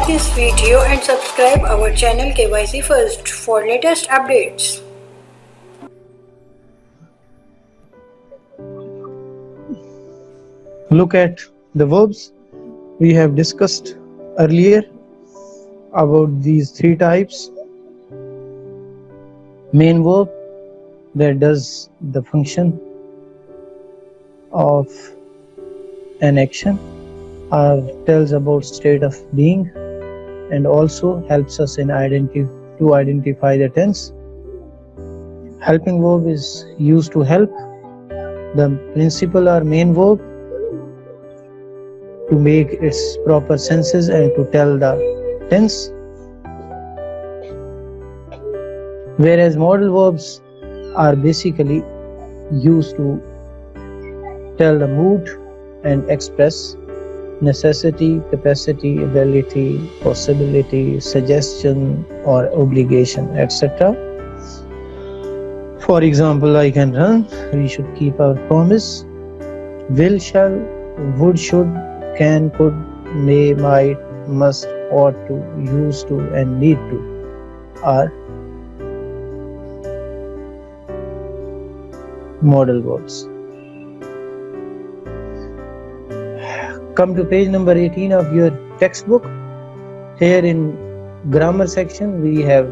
this video and subscribe our channel KYC First for latest updates. Look at the verbs. We have discussed earlier about these three types. Main verb that does the function of an action or tells about state of being and also helps us in identify the tense. Helping verb is used to help the principal or main verb to make its proper senses and to tell the tense. Whereas modal verbs are basically used to tell the mood and express necessity, capacity, ability, possibility, suggestion or obligation, etc. For example, I can run, we should keep our promise. Will, shall, would, should, can, could, may, might, must, ought to, used to and need to are modal verbs. Come to page number 18 of your textbook. Here in grammar section we have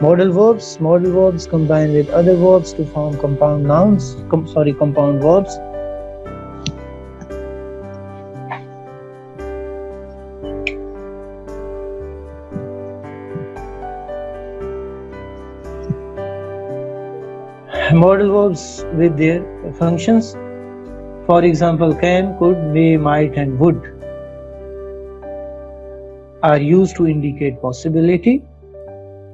modal verbs. Modal verbs combine with other verbs to form compound nouns. Compound verbs. Modal verbs with their functions. For example, can, could, may, might and would are used to indicate possibility.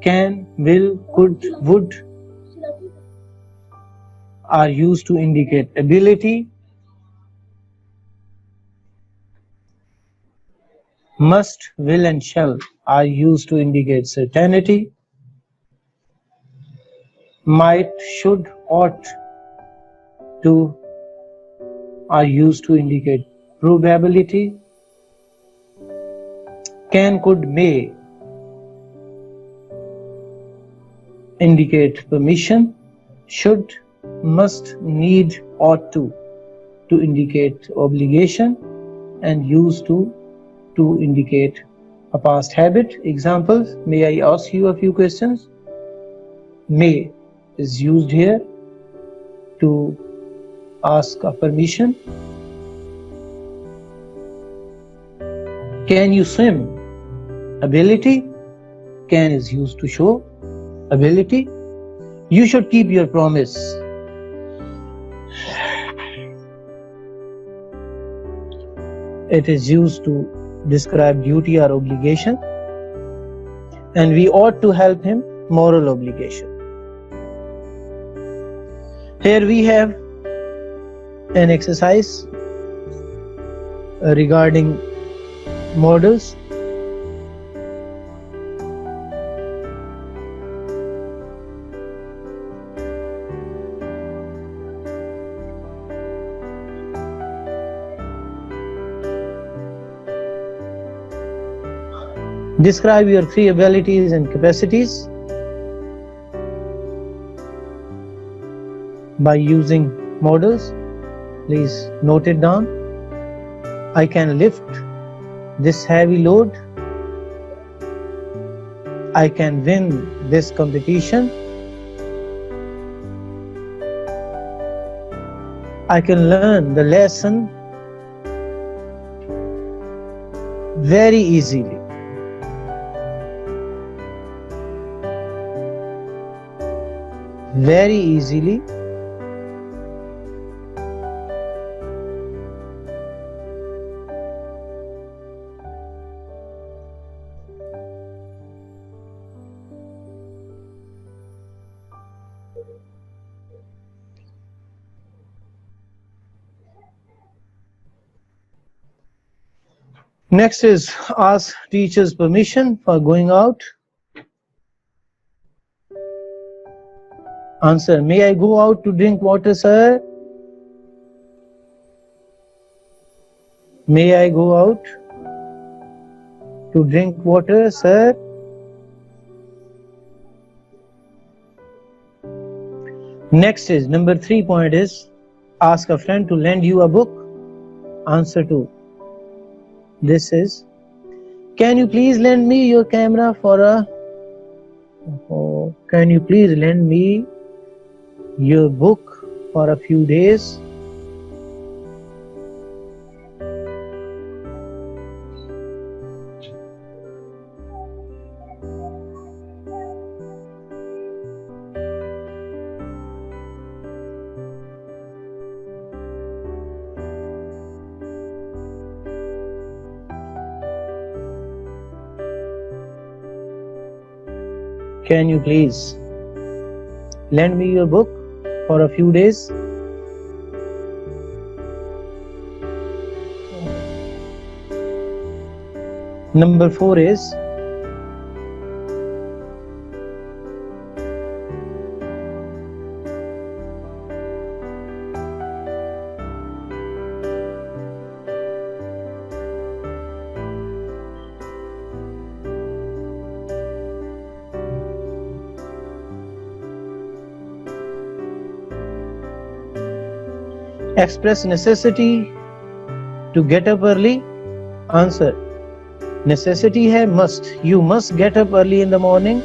Can, will, could, would are used to indicate ability. Must, will and shall are used to indicate certainty. Might, should, ought to are used to indicate probability. Can, could, may indicate permission. Should, must, need, ought to indicate obligation, and used to indicate a past habit. Examples, may I ask you a few questions? May is used here to ask a permission. Can you swim? Ability. Can is used to show ability. You should keep your promise. It is used to describe duty or obligation. And we ought to help him, moral obligation. Here we have an exercise regarding modals. Describe your three abilities and capacities by using modals. Please note it down. I can lift this heavy load. I can win this competition. I can learn the lesson very easily. Very easily. Next is ask teacher's permission for going out. Answer, may I go out to drink water, sir? May I go out To drink water, sir. Next is number 3 point is ask a friend to lend you a book. Answer to this is, can you please lend me your camera for a can you please lend me your book for a few days? Can you please lend me your book for a few days? Number 4 is express necessity to get up early. Answer, necessity hai must. You must get up early in the morning.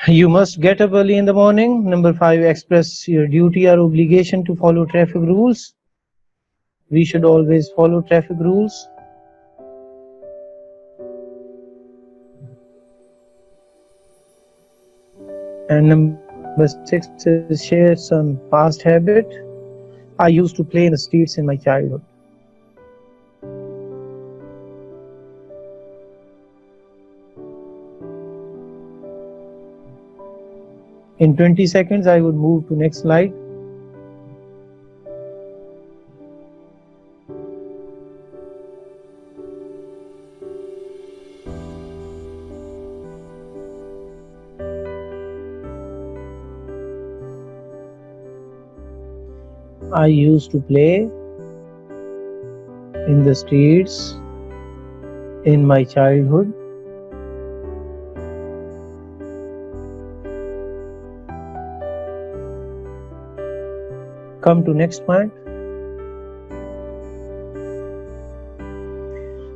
You must get up early in the morning. Number 5, express your duty or obligation to follow traffic rules. We should always follow traffic rules. And number 6 is share some past habit. I used to play in the streets in my childhood. In 20 seconds, I would move to next slide. I used to play in the streets in my childhood. Come to next point.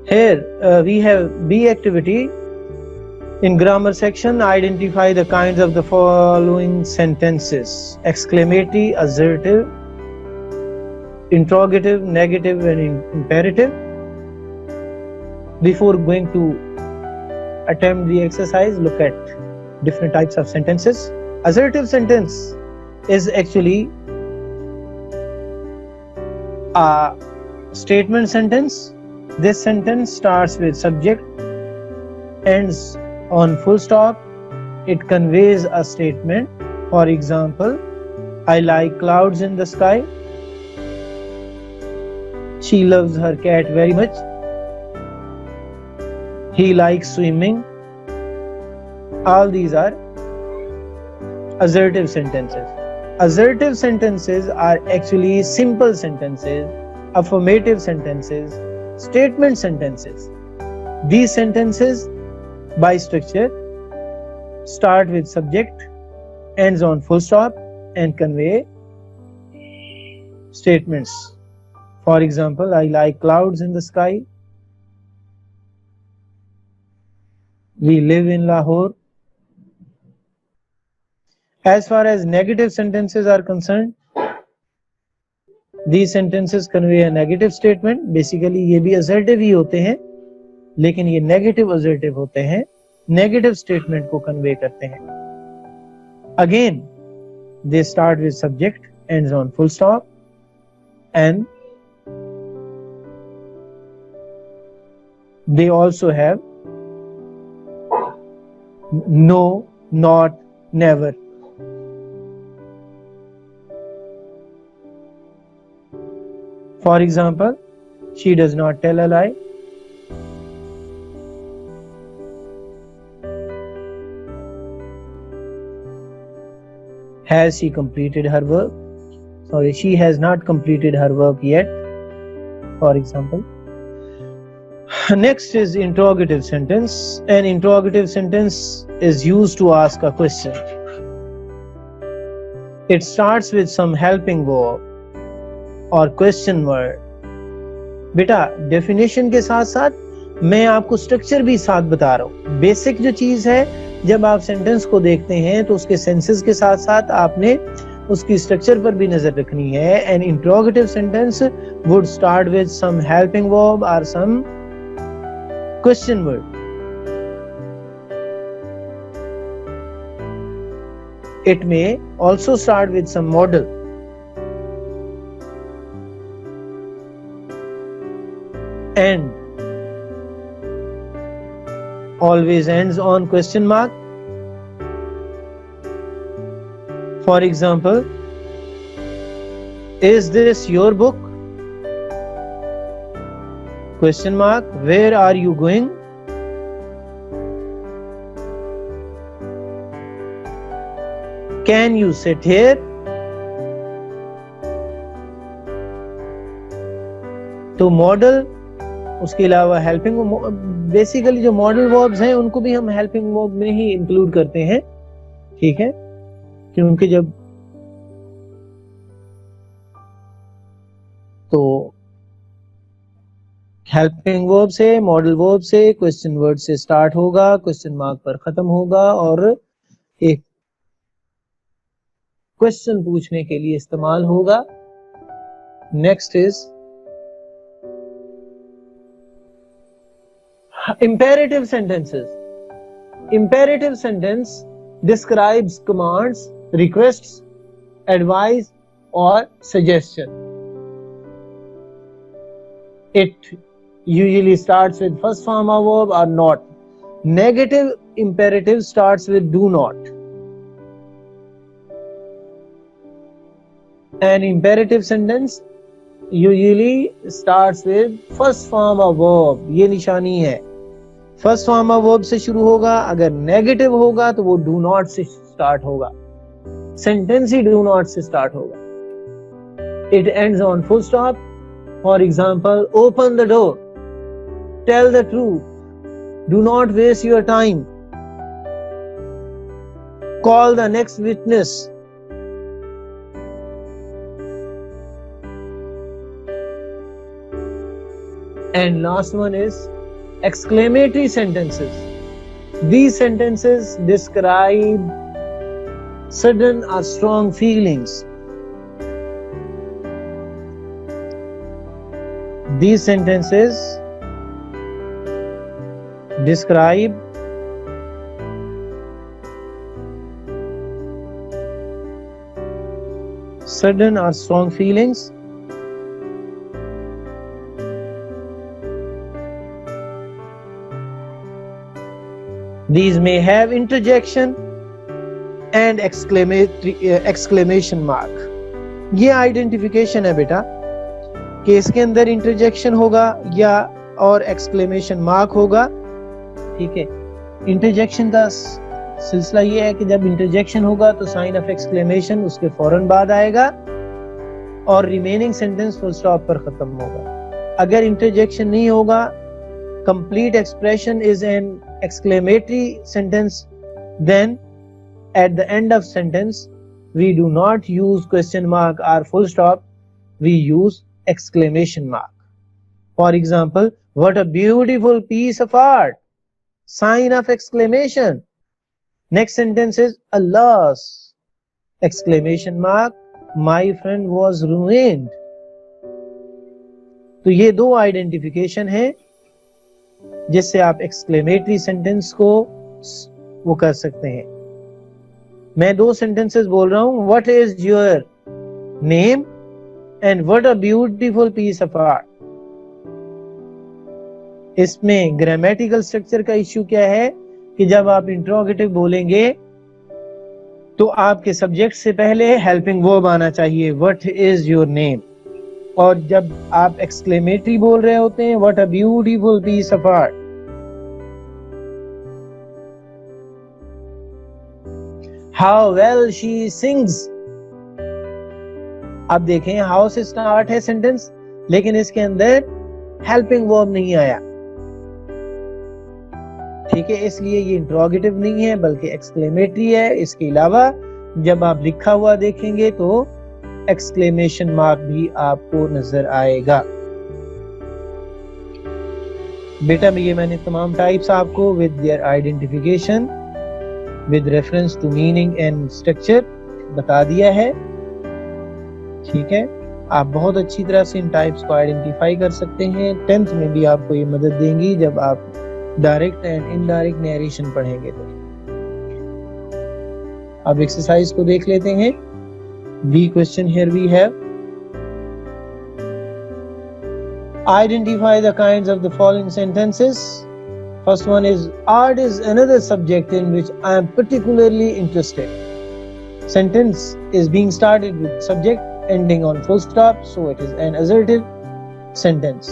Here we have B activity. In grammar section, identify the kinds of the following sentences: exclamatory, assertive, interrogative, negative and imperative. Before going to attempt the exercise, look at different types of sentences. Assertive sentence is actually a statement sentence. This sentence starts with subject, ends on full stop. It conveys a statement. For example, I like clouds in the sky. She loves her cat very much. He likes swimming. All these are assertive sentences. Assertive sentences are actually simple sentences, affirmative sentences, statement sentences. These sentences by structure start with subject, ends on full stop and convey statements. For example, I like clouds in the sky. We live in Lahore. As far as negative sentences are concerned, these sentences convey a negative statement. Basically, ये भी assertive ही होते हैं, लेकिन ये negative assertive होते हैं, negative statement को convey करते हैं. Again, they start with subject, ends on full stop, and they also have no, not, never. For example, she does not tell a lie. Has she completed her work? Sorry, she has not completed her work yet, for example. Next is interrogative sentence. An interrogative sentence is used to ask a question. It starts with some helping verb और question word. बेटा definition के साथ साथ मैं आपको structure भी साथ बता रहा हूँ। बेसिक जो चीज है, जब आप सेंटेंस को देखते हैं तो उसके सेंसेस के साथ साथ आपने उसकी स्ट्रक्चर पर भी नजर रखनी है। An interrogative sentence would start with some helping verb और some question word. It may also start with some model. And always ends on question mark. For example, is this your book? Question mark. Where are you going? Can you sit here? तो model, उसके अलावा helping, basically जो modal verbs हैं उनको भी हम helping verb में ही include करते हैं, ठीक है, क्योंकि जब तो हेल्पिंग वर्ब से, मॉडल वर्ब से, क्वेश्चन वर्ड से स्टार्ट होगा, क्वेश्चन मार्क पर खत्म होगा और एक क्वेश्चन पूछने के लिए इस्तेमाल होगा। Next is imperative sentences. Imperative sentence describes commands, requests, advice or suggestion. It usually starts with first form of verb or not. Negative imperative starts with do not. An imperative sentence usually starts with first form of verb. ये निशानी है, first form of verb से शुरू होगा। अगर negative होगा तो वो डू नॉट से स्टार्ट होगा, सेंटेंस ही डू नॉट से स्टार्ट होगा। It ends on full stop. For example, open the door, tell the truth, do not waste your time, call the next witness. And last one is exclamatory sentences. These sentences describe sudden or strong feelings. These sentences describe sudden or strong feelings. These may have interjection and exclamation mark. ये identification है बेटा कि इसके अंदर interjection होगा या और exclamation mark होगा, ठीक है। इंटरजेक्शन का सिलसिला ये है कि जब इंटरजेक्शन होगा तो साइन ऑफ एक्सक्लेमेशन उसके फौरन बाद आएगा और रिमेनिंग सेंटेंस फुल स्टॉप पर खत्म होगा। अगर इंटरजेक्शन नहीं होगा, complete expression is an exclamatory sentence, then at the end of sentence we do not use question mark or full stop, we use exclamation mark. For example, what a beautiful piece of art, sign of exclamation. Next sentence is alas, exclamation mark, my friend was ruined. तो ये दो identification है जिससे आप exclamatory sentence को वो कर सकते हैं। मैं दो सेंटेंसेस बोल रहा हूं, what is your name and what a beautiful piece of art. इसमें ग्रामेटिकल स्ट्रक्चर का इश्यू क्या है कि जब आप इंट्रोगेटिव बोलेंगे तो आपके सब्जेक्ट से पहले हेल्पिंग वर्ब आना चाहिए, व्हाट इज योर नेम, और जब आप एक्सक्लेमेटरी बोल रहे होते हैं, what a beautiful piece of art. How well she sings. अब देखें हाउ से स्टार्ट है सेंटेंस, लेकिन इसके अंदर हेल्पिंग वर्ब नहीं आया, ठीक है, इसलिए ये इंट्रोगेटिव नहीं है बल्कि एक्सक्लेमेटरी है। इसके अलावा जब आप लिखा हुआ देखेंगे तो एक्सक्लेमेशन मार्क भी आपको नजर आएगा। बेटा ये मैंने तमाम टाइप्स आपको with their identification with reference to meaning and structure बता दिया है, ठीक है। आप बहुत अच्छी तरह से इन टाइप्स को आइडेंटिफाई कर सकते हैं। 10th में भी आपको ये मदद देंगी जब आप डायरेक्ट एंड इनडायरेक्ट नरेशन पढ़ेंगे तो। अब एक्सरसाइज को देख लेते हैं। B question here we have identify the kinds of the following sentences. First one is art is another subject in which I am particularly interested. Sentence is being started with subject ending on full stop, so it is an assertive sentence.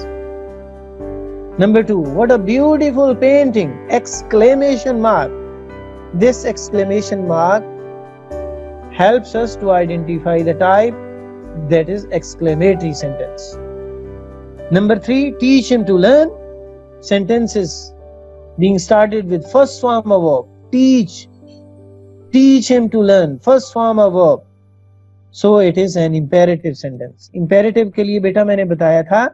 Number 2, what a beautiful painting! Exclamation mark. This exclamation mark helps us to identify the type, that is exclamatory sentence. Number 3, teach him to learn. Sentences being started with first form of verb. Teach him to learn. First form of verb. So it is an imperative sentence. Imperative के लिए बेटा मैंने बताया था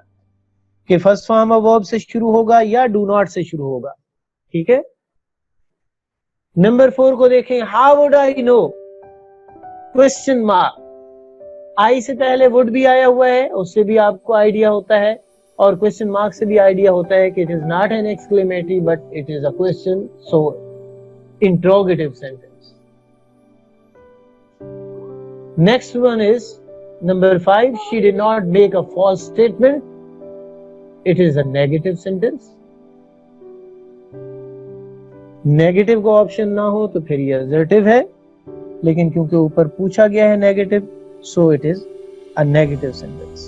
कि first form of verb से शुरू होगा या डू नॉट से शुरू होगा, ठीक है। नंबर 4 को देखें, how would I know, question mark. I से पहले वुड भी आया हुआ है, उससे भी आपको आइडिया होता है, और क्वेश्चन मार्क से भी आइडिया होता है कि it is not an exclamatory but it is a question, so interrogative sentence. Next one is number 5, she did not make a false statement, it is a negative sentence. Negative का option ना हो तो फिर ये assertive है, लेकिन क्योंकि ऊपर पूछा गया है negative, so it is a negative sentence.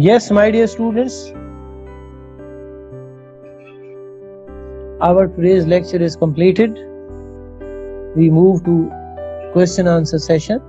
Yes, my dear students, our today's lecture is completed. We move to question answer session.